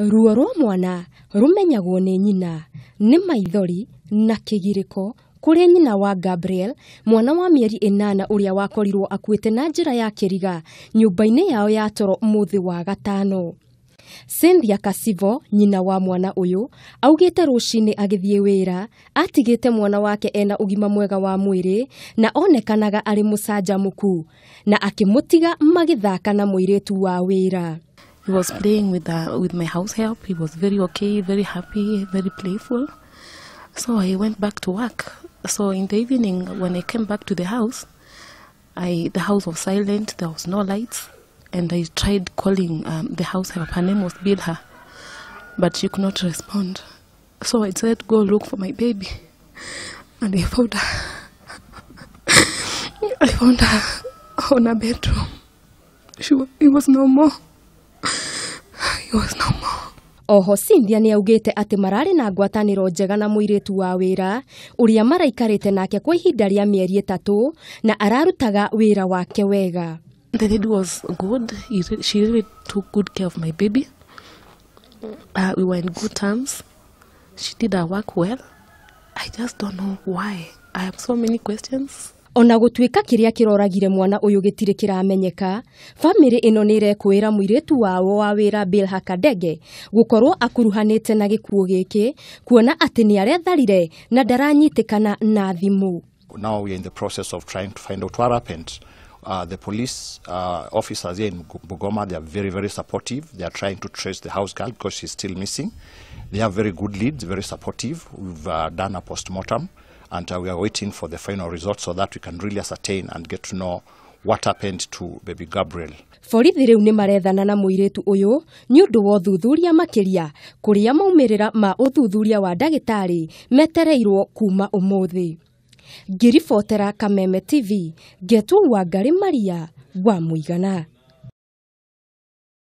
Ruo rwa mwana rumenyagwo nĩ nyina nĩ maithori na kĩgirĩko kũrĩ nyina wa Gabriel, mwana wa mĩeri 8 ũrĩa wakorirwo akuĩte na njĩra ya kĩriga nyũmba-inĩ yao ya toro mũthĩ wa gatano. Cynthia Kasivo, nyina wa mwana ũyũ, augĩte rũcinĩ agĩthiĩ wĩra, atigĩte mwana wake ena ũgima mwega wa mwĩrĩ na onekanaga arĩ mũcanjamũku na akĩmũtiga magĩthaka na mũirĩtu wa wĩra. He was playing with my house help. He was very okay, very happy, very playful. So I went back to work. So in the evening, when I came back to the house was silent. There was no lights, and I tried calling the house help. Her name was Bilha, but she could not respond. So I said, "Go look for my baby," and I found her. I found her on a bedroom. It was no more. It was no more. Oho Cynthia nĩ augĩte atĩ mararĩ na ngwatanĩro njega na mũirĩtu wa wĩra ũrĩa maraikarĩte nake kwa ihinda rĩa mĩeri 3 na ararutaga wĩra wake wega. The lady was good. She really took good care of my baby. We were in good terms. She did her work well. I just don't know why. I have so many questions. Ona gũtuĩka kĩrĩa kĩroragire mwana ũyũ gĩtirĩ kĩramenyeka, famĩlĩ ĩno nĩ ĩrekũĩra mũirĩtu wao wa wĩra Bilha Kadege gũkorwo akuruhanĩte na gĩkuũ gĩkĩ, kuona atĩ nĩ aretharire na ndaranyitĩkana na thimũ. Now we are in the process of trying to find out what happened. The police officers here in Bungoma, they are very, very supportive. They are trying to trace the house girl because she's still missing. They have very good leads, very supportive. We've done a post-mortem. And we are waiting for the final results so that we can really ascertain and get to know what happened to baby Gabriel. Borithi rĩu nĩ marethana na mũirĩtu ũyũ nĩ ũndũ wa ũthuthuria makĩria kũrĩa maumĩrĩra ma ũthuthuria wa ndagĩtarĩ metereirwo kuma ũmũthĩ. Ngĩribotera Kameme TV, Ngetwo Wangari Maria wa Mũigana.